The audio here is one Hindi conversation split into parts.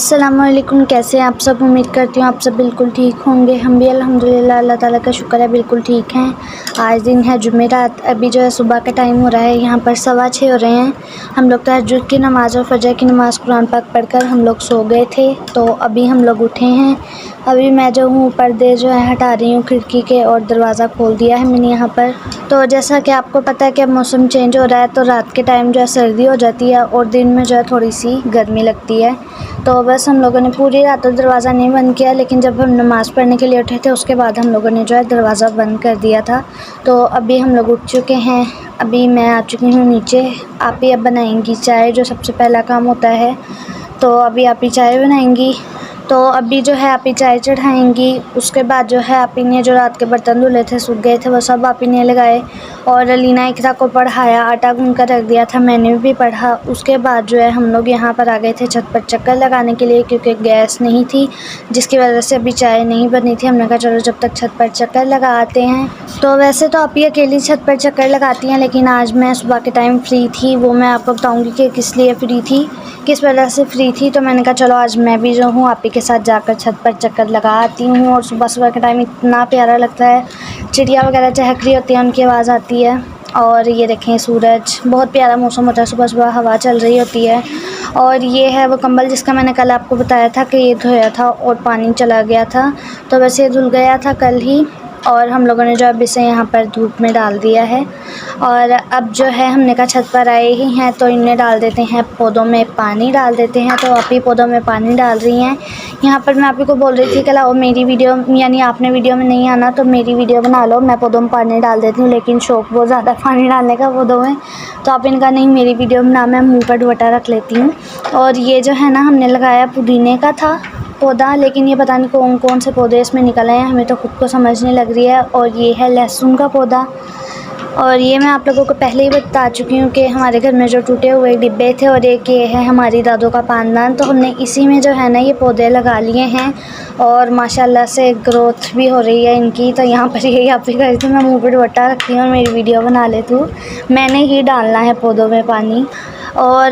अस्सलामुअलैकुम, कैसे हैं आप सब। उम्मीद करती हूँ आप सब बिल्कुल ठीक होंगे। हम भी अल्हम्दुलिल्लाह अल्लाह ताला का शुक्र है बिल्कुल ठीक हैं। आज दिन है जुमेरात। अभी जो है सुबह का टाइम हो रहा है, यहाँ पर 6:15 हो रहे हैं। हम लोग तहज्जुद की नमाज़ और फजर की नमाज़ कुरान पाक पढ़कर हम लोग सो गए थे, तो अभी हम लोग उठे हैं। अभी मैं जो हूँ पर्दे जो है हटा रही हूँ खिड़की के, और दरवाज़ा खोल दिया है मैंने यहाँ पर। तो जैसा कि आपको पता है कि अब मौसम चेंज हो रहा है, तो रात के टाइम जो है सर्दी हो जाती है और दिन में जो है थोड़ी सी गर्मी लगती है। तो बस हम लोगों ने पूरी रात तो दरवाज़ा नहीं बंद किया, लेकिन जब हम नमाज़ पढ़ने के लिए उठे थे उसके बाद हम लोगों ने जो है दरवाज़ा बंद कर दिया था। तो अभी हम लोग उठ चुके हैं। अभी मैं आ चुकी हूँ नीचे। आप ही अब बनाएंगी चाय, जो सबसे पहला काम होता है। तो अभी आप ही चाय बनाएंगी। तो अभी जो है आप ही चाय चढ़ाएंगी। उसके बाद जो है आप ही ने जो रात के बर्तन धुले थे, सूख गए थे, वो सब आप ही ने लगाए। और अलीना इकरा को पढ़ाया, आटा गूँध कर रख दिया था, मैंने भी पढ़ा। उसके बाद जो है हम लोग यहाँ पर आ गए थे छत पर चक्कर लगाने के लिए, क्योंकि गैस नहीं थी, जिसकी वजह से अभी चाय नहीं बनी थी। हमने कहा चलो जब तक छत पर चक्कर लगा आते हैं। तो वैसे तो आप ही अकेली छत पर चक्कर लगाती हैं, लेकिन आज मैं सुबह के टाइम फ्री थी। वो मैं आपको बताऊँगी कि किस लिए फ्री थी, किस वजह से फ्री थी। तो मैंने कहा चलो आज मैं भी जो हूँ आप ही के साथ जाकर छत पर चक्कर लगा आती हूँ। और सुबह सुबह के टाइम इतना प्यारा लगता है, चिड़िया वगैरह चहक रही होती हैं, उनकी आवाज़ आती है। और ये देखें सूरज, बहुत प्यारा मौसम होता है, सुबह सुबह हवा चल रही होती है। और ये है वो कंबल जिसका मैंने कल आपको बताया था कि ये धोया था और पानी चला गया था, तो वैसे धुल गया था कल ही। और हम लोगों ने जो अब इसे यहाँ पर धूप में डाल दिया है। और अब जो है हमने कहा छत पर आए ही हैं तो इन्हें डाल देते हैं, पौधों में पानी डाल देते हैं। तो आप ही पौधों में पानी डाल रही हैं। यहाँ पर मैं आप ही को बोल रही थी कि लाओ मेरी वीडियो, यानी आपने वीडियो में नहीं आना तो मेरी वीडियो बना लो, मैं पौधों में पानी डाल देती हूँ। लेकिन शौक़ बहुत ज़्यादा पानी डालने का पौधों में, तो आप इनका नहीं मेरी वीडियो बना, मैं मुँह पर दुपट्टा रख लेती हूँ। और ये जो है ना हमने लगाया पुदीने का था पौधा, लेकिन ये पता नहीं कौन कौन से पौधे इसमें निकल आए हैं, हमें तो खुद को समझ नहीं लग रही है। और ये है लहसुन का पौधा। और ये मैं आप लोगों को पहले ही बता चुकी हूँ कि हमारे घर में जो टूटे हुए डिब्बे थे, और एक ये है हमारी दादों का पानदान, तो हमने इसी में जो है ना ये पौधे लगा लिए हैं। और माशाल्लाह से ग्रोथ भी हो रही है इनकी। तो यहाँ पर यही आप ही कर थी, मैं मुँह पर दुपट्टा रखती हूँ और मेरी वीडियो बना लेती हूँ। मैंने ही डालना है पौधों में पानी। और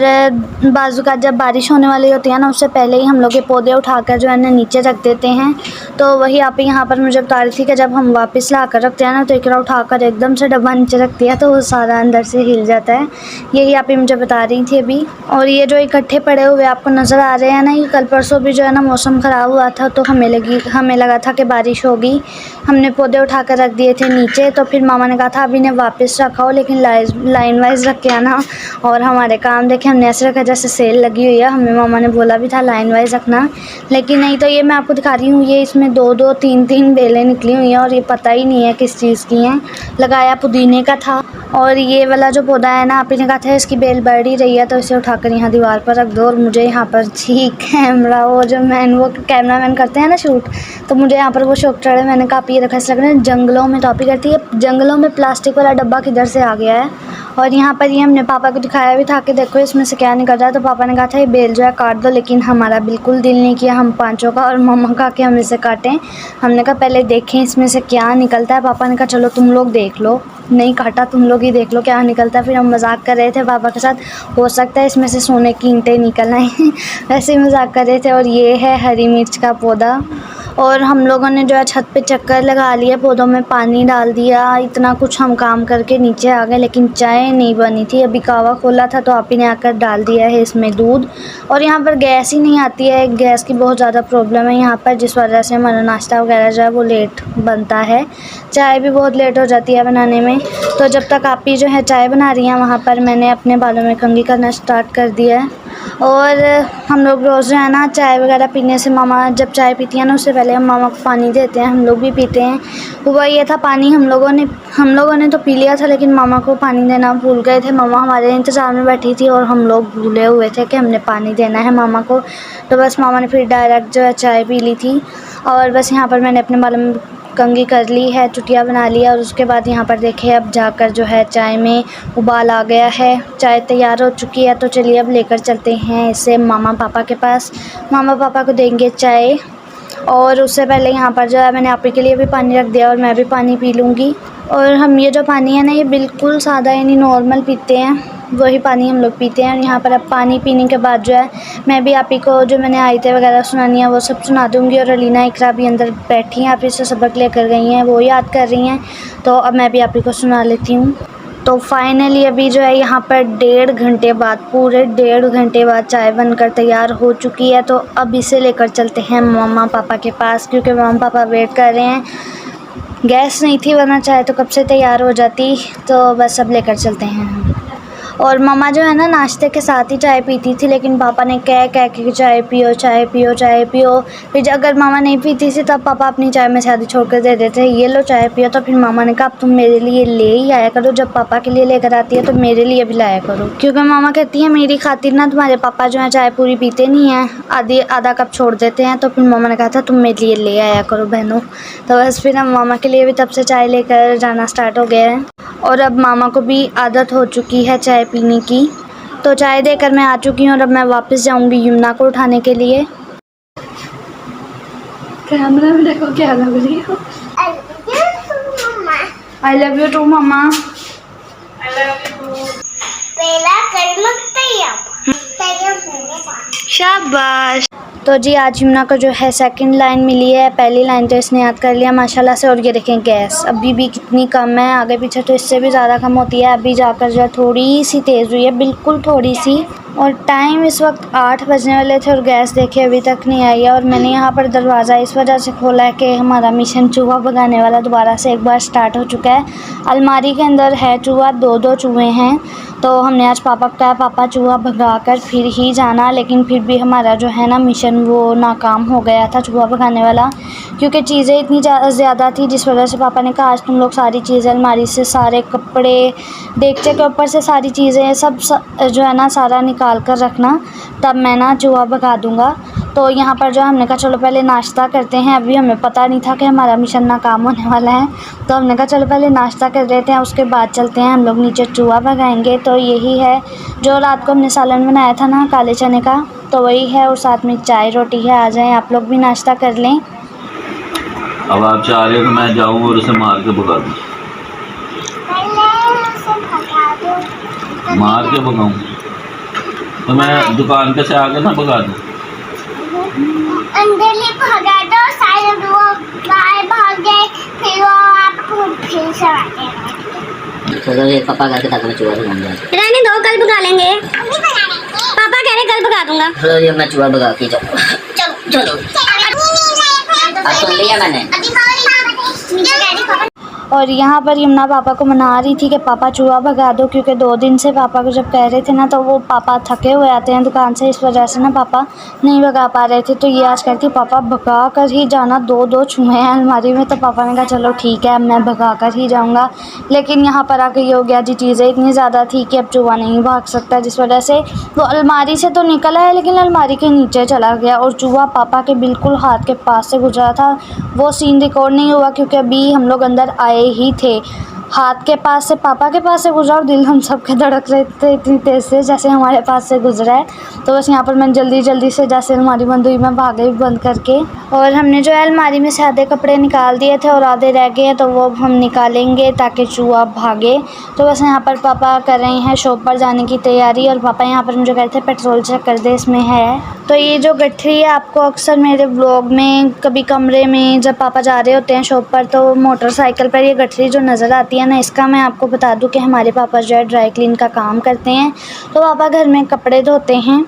बाज़ू का जब बारिश होने वाली होती है ना, उससे पहले ही हम लोग ये पौधे उठाकर जो है ना नीचे रख देते हैं। तो वही आप यहाँ पर मुझे बता रही थी कि जब हम वापस ला कर रखते हैं ना, तो इकरा उठाकर एकदम से डब्बा नीचे रखती है, तो वो सारा अंदर से हिल जाता है। यही आप ही मुझे बता रही थी अभी। और ये जो इकट्ठे पड़े हुए आपको नज़र आ रहे हैं ना, ये कल परसों भी जो है ना मौसम ख़राब हुआ था, तो हमें लगा था कि बारिश होगी। हमने पौधे उठा कर रख दिए थे नीचे, तो फिर मामा ने कहा था अभी ने वापस रखाओ, लेकिन लाइन वाइज रख के आना। और हमारे काम देखे हमने ऐसे रखा जैसे सेल लगी हुई है। हमें मामा ने बोला भी था लाइन वाइज रखना, लेकिन नहीं। तो ये मैं आपको दिखा रही हूँ, ये इसमें 2-2 3-3 बेलें निकली हुई हैं, और ये पता ही नहीं है किस चीज़ की हैं। लगाया पुदीने का था। और ये वाला जो पौधा है ना, आप ही ने कहा था इसकी बेल बढ़ ही रही है, तो इसे उठाकर यहाँ दीवार पर रख दो। और मुझे यहाँ पर ठीक कैमरा, वो कैमरा मैन करते हैं ना शूट, तो मुझे यहाँ पर वो शौक चढ़े। मैंने कहा आप ये रखा लग रहा है जंगलों में, तो आप ही करती है जंगलों में प्लास्टिक वाला डब्बा किधर से आ गया है। और यहाँ पर ये हमने पापा को दिखाया भी था कि देखो इसमें से क्या निकल रहा है, तो पापा ने कहा था ये बेल जो है काट दो, लेकिन हमारा बिल्कुल दिल नहीं किया, हम पांचों का और मम्मा का कि हम इसे काटें। हमने कहा पहले देखें इसमें से क्या निकलता है। पापा ने कहा चलो तुम लोग देख लो, नहीं काटा तुम लोग ही देख लो क्या निकलता है। फिर हम मजाक कर रहे थे पापा के साथ, हो सकता है इसमें से सोने की ईंटें निकल आए वैसे ही मजाक कर रहे थे। और ये है हरी मिर्च का पौधा। और हम लोगों ने जो है छत पे चक्कर लगा लिया, पौधों में पानी डाल दिया, इतना कुछ हम काम करके नीचे आ गए, लेकिन चाय नहीं बनी थी। अभी कावा खोला था तो आप ही ने आकर डाल दिया है इसमें दूध। और यहाँ पर गैस ही नहीं आती है, गैस की बहुत ज़्यादा प्रॉब्लम है यहाँ पर, जिस वजह से हमारा नाश्ता वगैरह जो है वो लेट बनता है। चाय भी बहुत लेट हो जाती है बनाने में। तो जब तक आप ही जो है चाय बना रही हैं, वहाँ पर मैंने अपने बालों में कंघी करना स्टार्ट कर दिया है। और हम लोग रोज़ जो है ना चाय वगैरह पीने से, मामा जब चाय पीती है ना उससे पहले हम मामा को पानी देते हैं, हम लोग भी पीते हैं। हुआ ये था पानी हम लोगों ने तो पी लिया था, लेकिन मामा को पानी देना भूल गए थे। मामा हमारे इंतज़ार में बैठी थी और हम लोग भूले हुए थे कि हमने पानी देना है मामा को। तो बस मामा ने फिर डायरेक्ट जो है चाय पी ली थी। और बस यहाँ पर मैंने अपने बालों में कंघी कर ली है, चुटिया बना लिया। और उसके बाद यहाँ पर देखिए अब जाकर जो है चाय में उबाल आ गया है, चाय तैयार हो चुकी है। तो चलिए अब लेकर चलते हैं इसे मामा पापा के पास, मामा पापा को देंगे चाय। और उससे पहले यहाँ पर जो है मैंने आप ही के लिए भी पानी रख दिया, और मैं भी पानी पी लूँगी। और हम ये जो पानी है ना, ये बिल्कुल सादा यानी नॉर्मल पीते हैं, वही पानी हम लोग पीते हैं। और यहाँ पर अब पानी पीने के बाद जो है मैं भी आप ही को जो मैंने आयतें वगैरह सुनानी है वो सब सुना दूँगी। और अलीना इकरा भी अंदर बैठी हैं, आप ही से सबक लेकर गई हैं, वो याद कर रही हैं, तो अब मैं भी आप ही को सुना लेती हूँ। तो फाइनली अभी जो है यहाँ पर 1.5 घंटे बाद, पूरे 1.5 घंटे बाद चाय बनकर तैयार हो चुकी है। तो अब इसे लेकर चलते हैं मम्मा पापा के पास, क्योंकि मम्मा पापा वेट कर रहे हैं। गैस नहीं थी वरना चाय तो कब से तैयार हो जाती। तो बस अब लेकर चलते हैं हम। और मम्मा जो है ना नाश्ते के साथ ही चाय पीती थी, लेकिन पापा ने कह के चाय पियो चाय पियो चाय पियो। फिर अगर मामा नहीं पीती थी तब पापा अपनी चाय में शादी छोड़ कर दे देते, ये लो चाय पियो। तो फिर मामा ने कहा अब तुम मेरे लिए ले ही आया करो, जब पापा के लिए लेकर आती है तो मेरे लिए भी लाया करो, क्योंकि मामा कहती है मेरी खातिर ना तुम्हारे पापा जो है चाय पूरी पीते नहीं हैं, आधा कप छोड़ देते हैं। तो फिर मामा ने कहा था तुम मेरे लिए ले आया करो बहनों। तो बस फिर हम मामा के लिए भी तब से चाय लेकर जाना स्टार्ट हो गया है। और अब मामा को भी आदत हो चुकी है चाय पीने की। तो चाय देकर मैं आ चुकी हूँ और अब मैं वापस जाऊँगी यमुना को उठाने के लिए। कैमरा में देखो क्या लग रही हो। आई लव यू टू मम्मा। शाबाश। तो जी आज यमुना को जो है सेकंड लाइन मिली है, पहली लाइन तो इसने याद कर लिया माशाल्लाह से। और ये देखें गैस अभी भी कितनी कम है, आगे पीछे तो इससे भी ज़्यादा कम होती है। अभी जाकर जो है थोड़ी सी तेज़ हुई है, बिल्कुल थोड़ी सी। और टाइम इस वक्त 8 बजने वाले थे और गैस देखिए अभी तक नहीं आई है। और मैंने यहाँ पर दरवाज़ा इस वजह से खोला है कि हमारा मिशन चूहा भगाने वाला दोबारा से एक बार स्टार्ट हो चुका है। अलमारी के अंदर है चूहा, 2 चूहे हैं। तो हमने आज पापा को कहा पापा चूहा भगा कर फिर ही जाना, लेकिन फिर भी हमारा जो है ना मिशन वो नाकाम हो गया था चूहा भगाने वाला, क्योंकि चीज़ें इतनी ज़्यादा थी, जिस वजह से पापा ने कहा आज तुम लोग सारी चीज़ें अलमारी से, सारे कपड़े, देगचे के ऊपर से सारी चीज़ें सब जो है ना सारा निकाल कर रखना, तब मैं ना चूहा भगा दूँगा। तो यहाँ पर जो हमने कहा चलो पहले नाश्ता करते हैं, अभी हमें पता नहीं था कि हमारा मिशन नाकाम होने वाला है। तो हमने कहा चलो पहले नाश्ता कर लेते हैं, उसके बाद चलते हैं हम लोग नीचे चूहा भगाएंगे। तो यही है जो रात को हमने सालन बनाया था ना काले चने का, तो वही है, और साथ में चाय रोटी है। आ जाएं आप लोग भी नाश्ता कर लें। अब आप चाह रहे हो कि मैं जाऊं और उसे मार के भगा दूं? मार के भगाऊं तो मैं दुकान पे से आके ना भगा दूं? अंदर ले भगा दो, शायद वो बाहर भाग जाए, फिर वो आपको फिर से मारेगा। चलो ये पापा घर के तक में चूहा भगाऊंगा। रहने दो, कल भगा लेंगे। पापा कह रहे कल भगा दूंगा। चलो ये मैं चूहा भगा के जाऊँ। चलो चलो अब सुन लिया मैंने। और यहाँ पर यमुना पापा को मना रही थी कि पापा चूहा भगा दो, क्योंकि 2 दिन से पापा को जब कह रहे थे ना तो वो पापा थके हुए आते हैं दुकान से, इस वजह से ना पापा नहीं भगा पा रहे थे। तो ये आज कहती पापा भगा कर ही जाना, 2 चूहे हैं अलमारी में। तो पापा ने कहा चलो ठीक है, अब मैं भगा कर ही जाऊँगा। लेकिन यहाँ पर आके ये हो गया जी, चीज़ें इतनी ज़्यादा थी कि अब चूहा नहीं भाग सकता, जिस वजह से वो अलमारी से तो निकला है लेकिन अलमारी के नीचे चला गया और चूहा पापा के बिल्कुल हाथ के पास से गुजरा था। वो सीन रिकॉर्ड नहीं हुआ क्योंकि अभी हम लोग अंदर आए ही थे। हाथ के पास से पापा के पास से गुजरा और दिल हम सब के धड़क रहे थे इतनी तेज़ से जैसे हमारे पास से गुजरा है। तो बस यहाँ पर मैंने जल्दी से जैसे अलमारी बंद हुई मैं भाग गई बंद करके। और हमने जो है अलमारी में से आधे कपड़े निकाल दिए थे और आधे रह गए हैं, तो वो हम निकालेंगे ताकि चूहा भागे। तो बस यहाँ पर पापा कर रहे हैं शॉप पर जाने की तैयारी। और पापा यहाँ पर मुझे कहते हैं पेट्रोल चेक कर दे, इसमें है। तो ये जो गठरी है आपको अक्सर मेरे व्लॉग में कभी कमरे में जब पापा जा रहे होते हैं शॉप पर तो मोटरसाइकिल पर ये गठरी जो नज़र आती है ना, इसका मैं आपको बता दूं कि हमारे पापा जो है ड्राई क्लीन का काम करते हैं। तो पापा घर में कपड़े धोते हैं,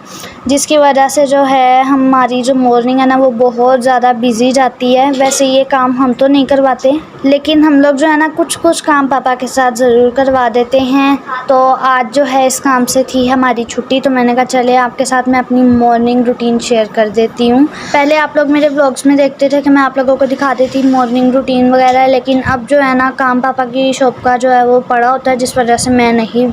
जिसकी वजह से जो है हमारी जो मॉर्निंग है ना वो बहुत ज़्यादा बिजी जाती है। वैसे ये काम हम तो नहीं करवाते, लेकिन हम लोग जो है ना कुछ काम पापा के साथ ज़रूर करवा देते हैं। तो आज जो है इस काम से थी हमारी छुट्टी, तो मैंने कहा चले आपके साथ मैं अपनी मॉर्निंग रूटीन शेयर कर देती हूँ। पहले आप लोग मेरे व्लॉग्स में देखते थे कि मैं आप लोगों को दिखा देती मॉर्निंग रूटीन वगैरह, लेकिन अब जो है ना काम पापा की शॉप का जो है वो पड़ा होता है, जिस वजह से मैं नहीं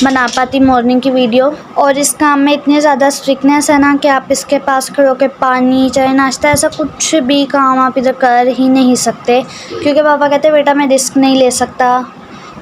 बना पाती मॉर्निंग की वीडियो। और इस काम में इतनी ज़्यादा स्ट्रिक्टनेस है ना कि आप इसके पास खड़े होकर पानी चाहे नाश्ता ऐसा कुछ भी काम आप इधर कर ही नहीं सकते, क्योंकि पापा कहते हैं बेटा मैं रिस्क नहीं ले सकता,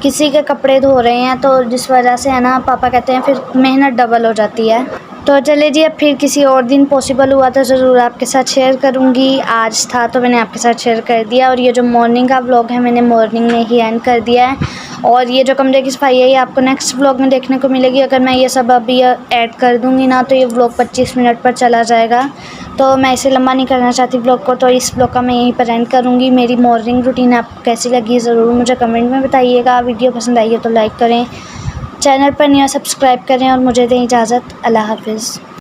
किसी के कपड़े धो रहे हैं, तो जिस वजह से है ना पापा कहते हैं फिर मेहनत डबल हो जाती है। तो चले जी, अब फिर किसी और दिन पॉसिबल हुआ तो ज़रूर आपके साथ शेयर करूँगी। आज था तो मैंने आपके साथ शेयर कर दिया। और ये जो मॉर्निंग का व्लॉग है मैंने मॉर्निंग में ही एंड कर दिया है। और ये जो कमरे की सफाई है ये आपको नेक्स्ट व्लॉग में देखने को मिलेगी। अगर मैं ये सब अभी ऐड कर दूँगी ना तो ये व्लॉग 25 मिनट पर चला जाएगा। तो मैं इसे लंबा नहीं करना चाहती व्लॉग को, तो इस व्लॉग का मैं यहीं पर एंड करूँगी। मेरी मॉर्निंग रूटीन आपको कैसी लगी ज़रूर मुझे कमेंट में बताइएगा। वीडियो पसंद आई है तो लाइक करें, चैनल पर नया सब्सक्राइब करें और मुझे दें इजाज़त। अल्लाह हाफ़िज़।